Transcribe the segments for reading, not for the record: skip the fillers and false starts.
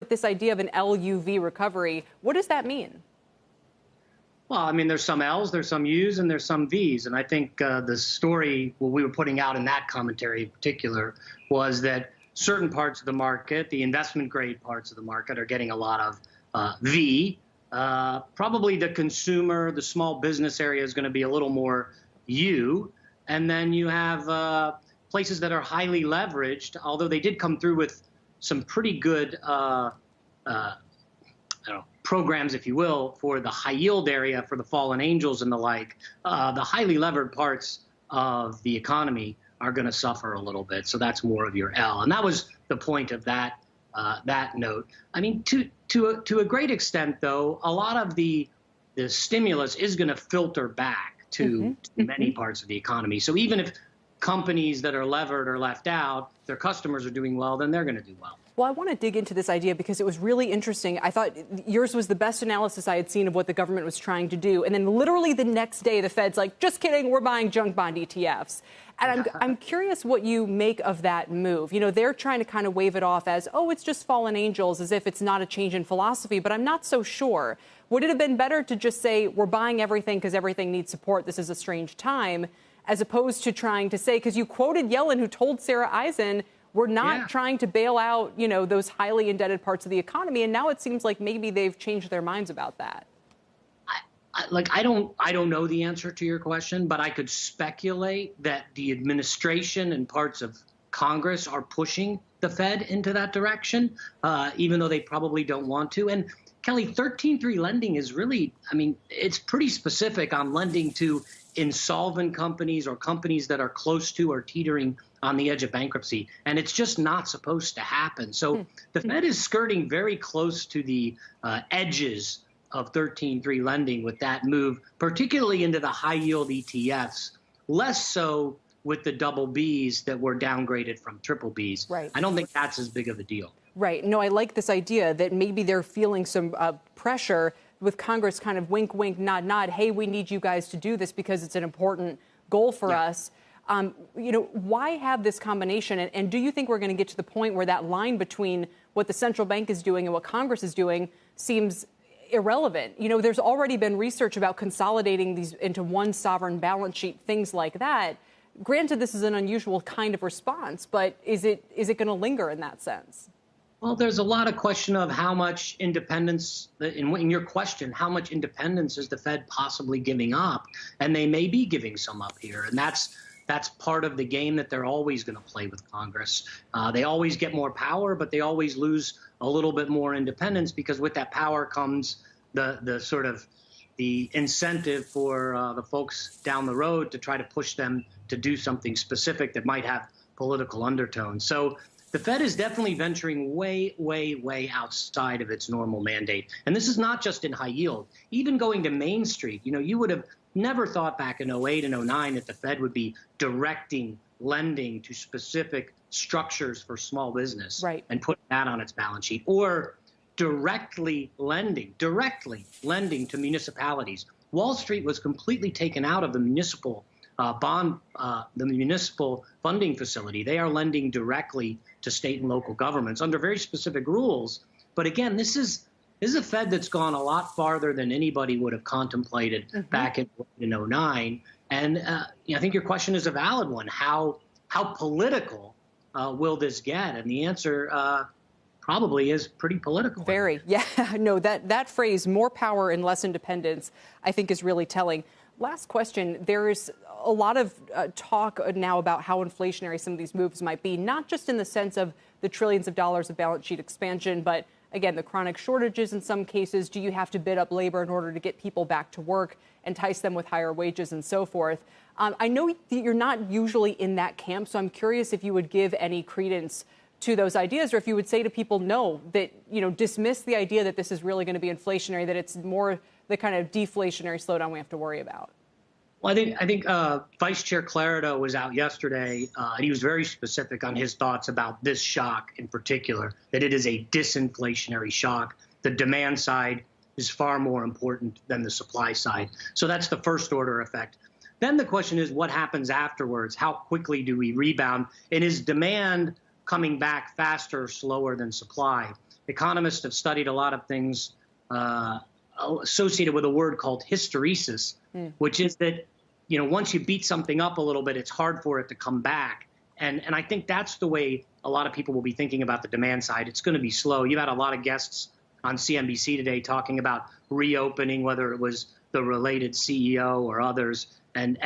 with this idea of an LUV recovery. What does that mean? Well, I mean, there's some L's, there's some U's, and there's some V's. And I think the story, what we were putting out in that commentary in particular, was that certain parts of the market, the investment grade parts of the market, are getting a lot of V. Probably the consumer, the small business area is going to be a little more U. And then you have places that are highly leveraged, although they did come through with some pretty good programs, if you will, for the high yield area, for the fallen angels and the like. The highly levered parts of the economy are going to suffer a little bit. So that's more of your L. And that was the point of that note. I mean, to a great extent, though, a lot of the stimulus is going to filter back to many parts of the economy. So even if companies that are levered are left out, their customers are doing well, then they're going to do well. Well, I want to dig into this idea because it was really interesting. I thought yours was the best analysis I had seen of what the government was trying to do. And then literally the next day, the Fed's like, just kidding, we're buying junk bond ETFs. And I'm curious what you make of that move. You know, they're trying to kind of wave it off as, oh, it's just fallen angels, as if it's not a change in philosophy. But I'm not so sure. Would it have been better to just say we're buying everything because everything needs support? This is a strange time, as opposed to trying to say, because you quoted Yellen, who told Sarah Eisen, we're not trying to bail out, you know, those highly indebted parts of the economy. And now it seems like maybe they've changed their minds about that. I don't know the answer to your question, but I could speculate that the administration and parts of Congress are pushing the Fed into that direction, even though they probably don't want to. And Kelly, 13.3 lending is really, I mean, it's pretty specific on lending to insolvent companies or companies that are close to or teetering on the edge of bankruptcy. And it's just not supposed to happen. So the Fed is skirting very close to the edges of 13.3 lending with that move, particularly into the high yield ETFs, less so with the double Bs that were downgraded from triple Bs. Right. I don't think that's as big of a deal. Right. No, I like this idea that maybe they're feeling some pressure with Congress kind of wink, wink, nod, nod. Hey, we need you guys to do this because it's an important goal for us. You know, why have this combination? And do you think we're going to get to the point where that line between what the central bank is doing and what Congress is doing seems irrelevant? You know, there's already been research about consolidating these into one sovereign balance sheet, things like that. Granted, this is an unusual kind of response, but is it going to linger in that sense? Well, there's a lot of question of how much independence, in your question, how much independence is the Fed possibly giving up? And they may be giving some up here. And that's part of the game that they're always going to play with Congress. They always get more power, but they always lose a little bit more independence, because with that power comes the sort of the incentive for the folks down the road to try to push them to do something specific that might have political undertones. So the Fed is definitely venturing way, way, way outside of its normal mandate. And this is not just in high yield. Even going to Main Street, you know, you would have never thought back in 08 and 09 that the Fed would be directing lending to specific structures for small business and putting that on its balance sheet, or directly lending to municipalities. Wall Street was completely taken out of the municipal the municipal funding facility. They are lending directly to state and local governments under very specific rules. But again, this is a Fed that's gone a lot farther than anybody would have contemplated back in 09. And I think your question is a valid one. How political will this get? And the answer probably is pretty political. Very. Yeah. No, that phrase, more power and less independence, I think is really telling. Last question. There is a lot of talk now about how inflationary some of these moves might be, not just in the sense of the trillions of dollars of balance sheet expansion, but again, the chronic shortages in some cases. Do you have to bid up labor in order to get people back to work, entice them with higher wages and so forth? I know that you're not usually in that camp, so I'm curious if you would give any credence to those ideas, or if you would say to people, no, that, you know, dismiss the idea that this is really going to be inflationary, that it's more the kind of deflationary slowdown we have to worry about. Well, I think Vice Chair Clarida was out yesterday, and he was very specific on his thoughts about this shock in particular, that it is a disinflationary shock. The demand side is far more important than the supply side. So that's the first order effect. Then the question is, what happens afterwards? How quickly do we rebound? And is demand coming back faster or slower than supply? economists have studied a lot of things associated with a word called hysteresis, which is that, once you beat something up a little bit, it's hard for it to come back. And I think that's the way a lot of people will be thinking about the demand side. It's going to be slow. You've had a lot of guests on CNBC today talking about reopening, whether it was the related CEO or others, and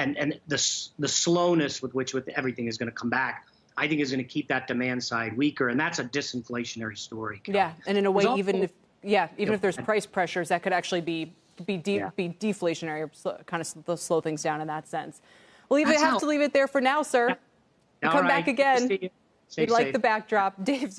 the slowness with which everything is going to come back, I think is going to keep that demand side weaker. And that's a disinflationary story. Yeah. And in a way, even if there's price pressures, that could actually be deflationary, or kind of slow things down in that sense. We'll have to leave it there for now, sir. Yeah. Come back again. We'd like the backdrop. Dave